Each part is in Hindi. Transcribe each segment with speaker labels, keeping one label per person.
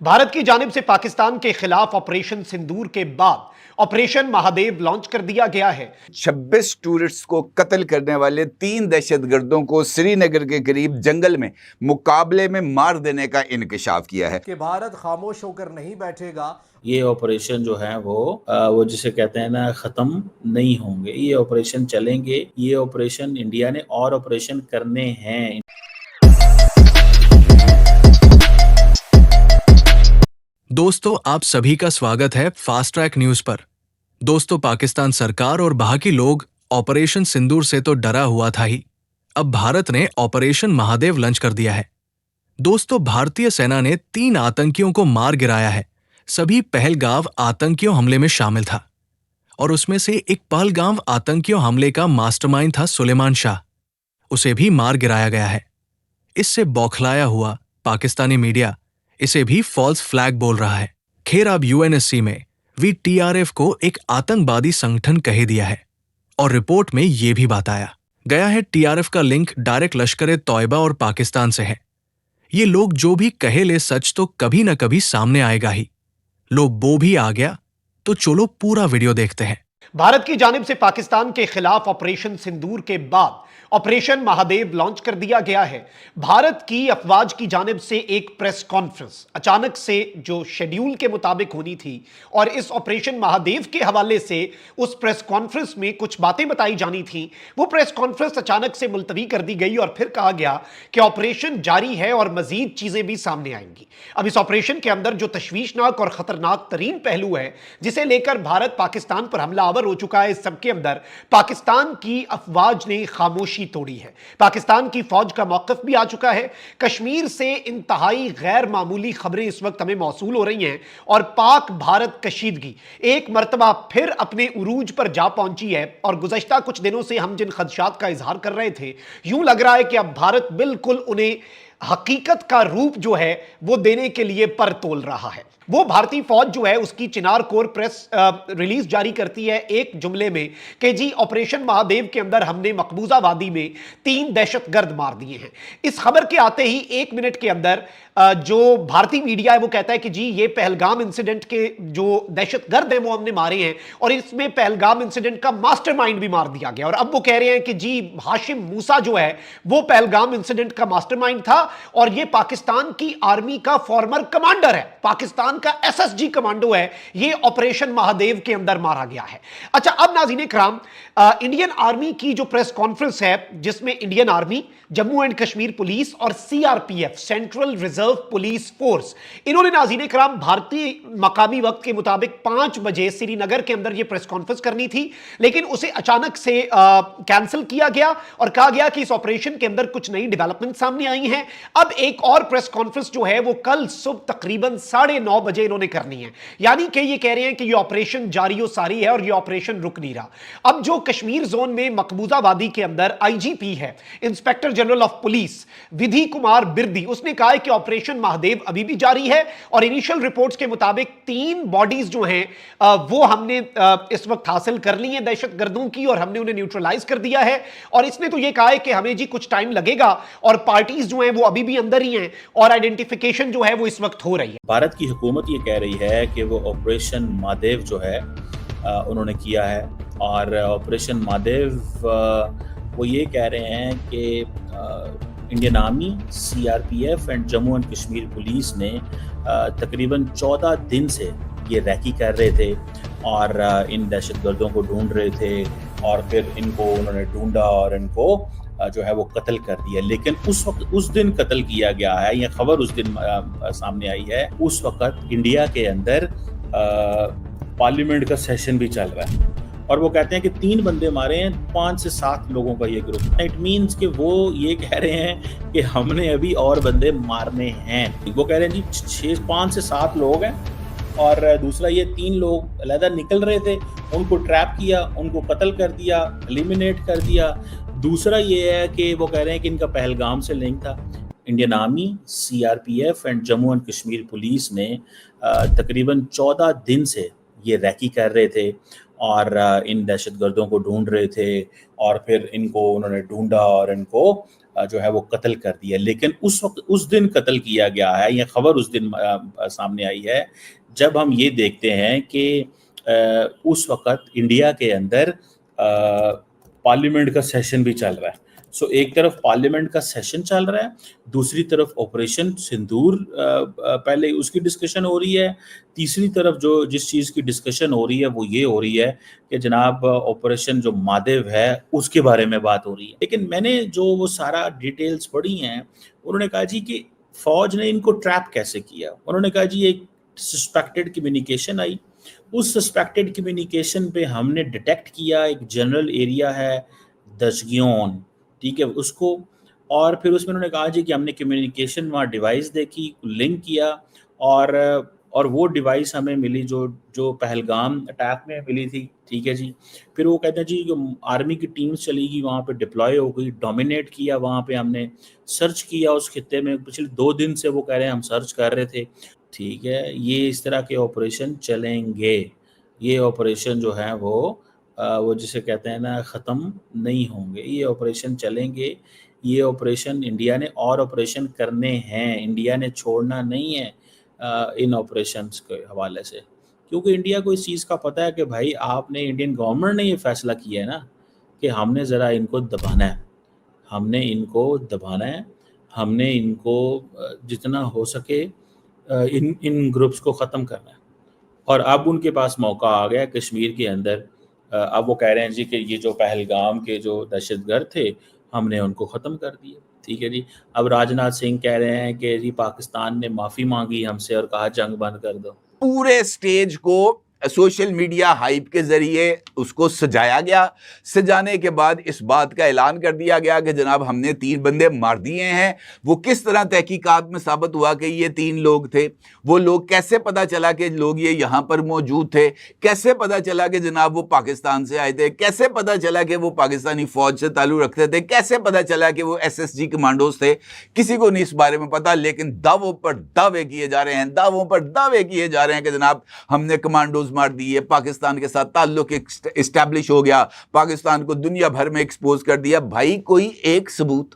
Speaker 1: भारत की जानिब से पाकिस्तान के खिलाफ ऑपरेशन सिंदूर के बाद ऑपरेशन महादेव लॉन्च कर दिया गया है।
Speaker 2: 26 टूरिस्ट को कत्ल करने वाले 3 दहशतगर्दों को श्रीनगर के करीब जंगल में मुकाबले में मार देने का इंकशाफ किया है
Speaker 3: कि भारत खामोश होकर नहीं बैठेगा।
Speaker 4: ये ऑपरेशन जो है वो जिसे कहते हैं ना, खत्म नहीं होंगे। ये ऑपरेशन चलेंगे। ये ऑपरेशन इंडिया ने और ऑपरेशन करने हैं।
Speaker 5: दोस्तों, आप सभी का स्वागत है फास्ट ट्रैक न्यूज पर। दोस्तों, पाकिस्तान सरकार और बाकी लोग ऑपरेशन सिंदूर से तो डरा हुआ था ही। अब भारत ने ऑपरेशन महादेव लॉन्च कर दिया है। दोस्तों, भारतीय सेना ने 3 आतंकियों को मार गिराया है। सभी पहलगाम आतंकियों हमले में शामिल था और उसमें से एक पहलगाम आतंकियों हमले का मास्टरमाइंड था सुलेमान शाह। उसे भी मार गिराया गया है। इससे बौखलाया हुआ पाकिस्तानी मीडिया इसे भी फॉल्स फ्लैग बोल रहा है। खैर, अब यूएनएससी में भी टीआरएफ को एक आतंकवादी संगठन कह दिया है और रिपोर्ट में यह भी बताया गया है टीआरएफ का लिंक डायरेक्ट लश्कर तौयबा और पाकिस्तान से है। ये लोग जो भी कहे ले सच तो कभी न कभी सामने आएगा ही। लो, वो भी आ गया तो चलो पूरा वीडियो देखते हैं।
Speaker 1: भारत की जानिब से पाकिस्तान के खिलाफ ऑपरेशन सिंदूर के बाद ऑपरेशन महादेव लॉन्च कर दिया गया है। भारत की अफवाज की जानिब से एक प्रेस कॉन्फ्रेंस अचानक से जो शेड्यूल के मुताबिक होनी थी और इस ऑपरेशन महादेव के हवाले से उस प्रेस कॉन्फ्रेंस में कुछ बातें बताई जानी थी, वो प्रेस कॉन्फ्रेंस अचानक से मुलतवी कर दी गई और फिर कहा गया कि ऑपरेशन जारी है और मजीद चीजें भी सामने आएंगी। अब इस ऑपरेशन के अंदर जो तशवीशनाक और खतरनाक तरीन पहलू है जिसे लेकर भारत पाकिस्तान पर हमलावर हो चुका है, इस सबके अंदर पाकिस्तान की अफवाज ने खामोशी तोड़ी है। पाकिस्तान की फौज का मौक़िफ़ भी आ चुका है। कश्मीर से इंतहाई गैर मामूली खबरें इस वक्त हमें मौसूल हो रही हैं और पाक भारत कशीदगी एक मर्तबा फिर अपने उरूज पर जा पहुंची है। और गुज़श्ता कुछ दिनों से हम जिन खदशात का इजहार कर रहे थे, यूं लग रहा है कि अब भारत बिल्कुल उन्हें हकीकत का रूप जो है वो देने के लिए पर तोल रहा है। वो भारतीय फौज जो है उसकी चिनार कोर प्रेस रिलीज जारी करती है एक जुमले में कि जी ऑपरेशन महादेव के अंदर हमने मकबूजा वादी में 3 दहशतगर्द मार दिए हैं। इस खबर के आते ही 1 मिनट के अंदर जो भारतीय मीडिया है वो कहता है कि जी ये पहलगाम इंसिडेंट के जो दहशतगर्द हैं वो हमने मारे हैं और इसमें पहलगाम इंसिडेंट का मास्टरमाइंड भी मार दिया गया। और अब वो कह रहे हैं कि जी हाशिम मूसा जो है वो पहलगाम इंसिडेंट का मास्टरमाइंड था और ये पाकिस्तान की आर्मी का फॉर्मर कमांडर है, पाकिस्तान का एसएसजी कमांडो है, ये ऑपरेशन महादेव के अंदर मारा गया है। अच्छा, अब नाज़रीन इकराम, इंडियन आर्मी की जो प्रेस कॉन्फ्रेंस है जिसमें Indian army, Jammu and Kashmir police और CRPF central reserve police force, इन्होंने नाज़रीन इकराम भारतीय मकामी वक्त के मुताबिक 5 बजे श्रीनगर के अंदर यह प्रेस कॉन्फ्रेंस करनी थी, लेकिन उसे अचानक से कैंसिल किया गया और कहा गया कि इस ऑपरेशन के अंदर कुछ नई डेवलपमेंट सामने आई हैं। अब एक और प्रेस कॉन्फ्रेंस जो है वो कल सुबह तकरीबन 9:30 बजे इन्होंने करनी है। यानी कि ये कह रहे हैं कि ये ऑपरेशन जारी सारी है और ये ऑपरेशन रुक नहीं रहा। अब जो कश्मीर जोन में मकबूजा वादी के अंदर आईजीपी है, इंस्पेक्टर जनरल ऑफ पुलिस विधि कुमार बिरदी, उसने कहा है कि ऑपरेशन महादेव अभी भी जारी है और इनिशियल रिपोर्ट्स के मुताबिक 3 बॉडीज जो हैं वो हमने इस वक्त हासिल कर ली हैं दहशतगर्दों की और हमने उन्हें न्यूट्रलाइज कर दिया है। और इसने तो ये कहा है कि हमें जी कुछ टाइम लगेगा और पार्टीज जो हैं वो अभी भी अंदर ही हैं और आइडेंटिफिकेशन जो है वो इस वक्त हो रही है।
Speaker 4: भारत की हुकूमत ये कह रही है कि वो ऑपरेशन महादेव जो है उन्होंने किया है और ऑपरेशन महादेव वो ये कह रहे हैं कि Indian army, CRPF and Jammu and Kashmir police ने तकरीबन 14 दिन से ये रैकी कर रहे थे और इन दहशतगर्दों को ढूंढ रहे थे और फिर इनको उन्होंने ढूंढा और इनको जो है वो कत्ल कर दिया। लेकिन उस दिन कत्ल किया गया है, ये खबर उस दिन सामने आई है। उस वक्त इंडिया के अंदर पार्लियामेंट का सेशन भी चल रहा है और वो कहते हैं कि 3 बंदे मारे हैं, 5 से 7 लोगों का ये ग्रुप। इट मीन्स कि वो ये कह रहे हैं कि हमने अभी और बंदे मारने हैं। वो कह रहे हैं जी 5 से 7 लोग हैं और दूसरा ये 3 लोग अलहदा निकल रहे थे, उनको ट्रैप किया, उनको कत्ल कर दिया, एलिमिनेट कर दिया। दूसरा ये है कि वो कह रहे हैं कि इनका पहलगाम से लिंक था। Indian army, CRPF and Jammu and Kashmir police ने तकरीबन 14 दिन से ये रैकी कर रहे थे और इन दहशतगर्दों को ढूंढ रहे थे और फिर इनको उन्होंने ढूंढा और इनको जो है वो कत्ल कर दिया। लेकिन उस वक्त उस दिन कत्ल किया गया है, यह खबर उस दिन सामने आई है जब हम ये देखते हैं कि उस वक्त इंडिया के अंदर पार्लियामेंट का सेशन भी चल रहा है। सो एक तरफ पार्लियामेंट का सेशन चल रहा है, दूसरी तरफ ऑपरेशन सिंदूर पहले उसकी डिस्कशन हो रही है, तीसरी तरफ जो जिस चीज़ की डिस्कशन हो रही है वो ये हो रही है कि जनाब ऑपरेशन जो महादेव है उसके बारे में बात हो रही है। लेकिन मैंने जो वो सारा डिटेल्स पढ़ी हैं, उन्होंने कहा जी कि फौज ने इनको ट्रैप कैसे किया। उन्होंने कहा जी एक सस्पेक्टेड कम्युनिकेशन आई, उस सस्पेक्टेड कम्युनिकेशन पे हमने डिटेक्ट किया एक जनरल एरिया है दशगियोन, ठीक है उसको, और फिर उसमें उन्होंने कहा जी कि हमने कम्युनिकेशन वहाँ डिवाइस देखी, लिंक किया, और वो डिवाइस हमें मिली जो पहलगाम अटैक में मिली थी, ठीक है जी। फिर वो कहते हैं जी जो आर्मी की टीम्स चली गई वहाँ पे, डिप्लॉय हो गई, डोमिनेट किया वहाँ पे, हमने सर्च किया उस खित्ते में, पिछले 2 दिन से वो कह रहे हैं हम सर्च कर रहे थे, ठीक है। ये इस तरह के ऑपरेशन चलेंगे, ये ऑपरेशन जो है वो जिसे कहते हैं ना ख़त्म नहीं होंगे, ये ऑपरेशन चलेंगे। ये ऑपरेशन इंडिया ने और ऑपरेशन करने हैं, इंडिया ने छोड़ना नहीं है इन ऑपरेशंस के हवाले से, क्योंकि इंडिया को इस चीज़ का पता है कि भाई आपने, इंडियन गवर्नमेंट ने ये फैसला किया है ना कि हमने ज़रा इनको दबाना है, हमने इनको दबाना है, हमने इनको जितना हो सके इन ग्रुप्स को ख़त्म करना है। और अब उनके पास मौका आ गया कश्मीर के अंदर। अब वो कह रहे हैं जी कि ये जो पहलगाम के जो दहशतगर्द थे हमने उनको ख़त्म कर दिया, ठीक है जी। अब राजनाथ सिंह कह रहे हैं कि जी पाकिस्तान ने माफ़ी मांगी हमसे और कहा जंग बंद कर दो।
Speaker 2: पूरे स्टेज को सोशल मीडिया हाइप के जरिए उसको सजाया गया। सजाने के बाद इस बात का ऐलान कर दिया गया कि जनाब हमने 3 बंदे मार दिए हैं। वो किस तरह तहकीकात में साबित हुआ कि ये 3 लोग थे, वो लोग कैसे पता चला कि लोग ये यहाँ पर मौजूद थे, कैसे पता चला कि जनाब वो पाकिस्तान से आए थे, कैसे पता चला कि वो पाकिस्तानी फौज से ताल्लुक़ रखते थे, कैसे पता चला कि वो SSG कमांडोज थे, किसी को नहीं इस बारे में पता। लेकिन दावों पर दावे किए जा रहे हैं, दावों पर दावे किए जा रहे हैं कि जनाब हमने कमांडोज मार दिए, पाकिस्तान के साथ ताल्लुक इस्टेब्लिश हो गया, पाकिस्तान को दुनिया भर में एक्सपोज कर दिया। भाई कोई एक सबूत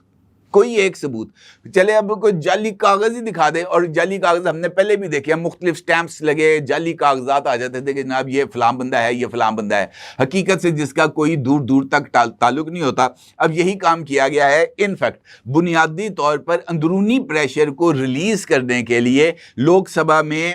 Speaker 2: चले, अब कोई जाली कागज ही दिखा दे। और जाली कागज हमने पहले भी देखे, मुख्तलिफ स्टैंप्स लगे, जाली कागजात आ जाते थे कि जनाब ये फलां बंदा है, ये फलां बंदा है, हकीकत से जिसका कोई दूर दूर तक ताल्लुक नहीं होता। अब यही काम किया गया है। इनफैक्ट बुनियादी तौर पर अंदरूनी प्रेशर को रिलीज करने के लिए लोकसभा में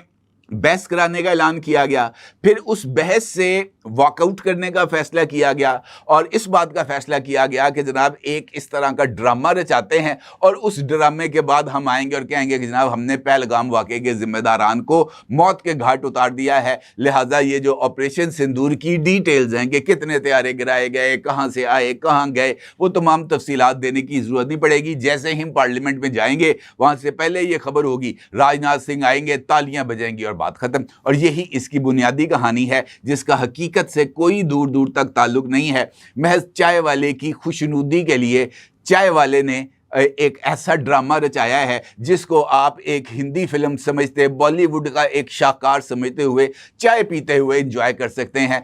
Speaker 2: बहस कराने का ऐलान किया गया, फिर उस बहस से वॉकआउट करने का फैसला किया गया, और इस बात का फैसला किया गया कि जनाब एक इस तरह का ड्रामा रचाते हैं और उस ड्रामे के बाद हम आएंगे और कहेंगे कि जनाब हमने पहलगाम वाक़े के जिम्मेदारान को मौत के घाट उतार दिया है। लिहाजा ये जो ऑपरेशन सिंदूर की डिटेल्स हैं कि कितने तैयारे गिराए गए, कहाँ से आए, कहाँ गए, वो तमाम तफसीलात देने की ज़रूरत नहीं पड़ेगी। जैसे ही हम पार्लियामेंट में जाएंगे वहाँ से पहले ये खबर होगी, राजनाथ सिंह आएंगे, तालियां बजेंगी और बात खत्म। और यही इसकी बुनियादी कहानी है जिसका हकीकत से कोई दूर दूर तक ताल्लुक नहीं है। महज चाय वाले की खुशनुदी के लिए चाय वाले ने एक ऐसा ड्रामा रचाया है जिसको आप एक हिंदी फिल्म समझते, बॉलीवुड का एक शाहकार समझते हुए चाय पीते हुए एंजॉय कर सकते हैं।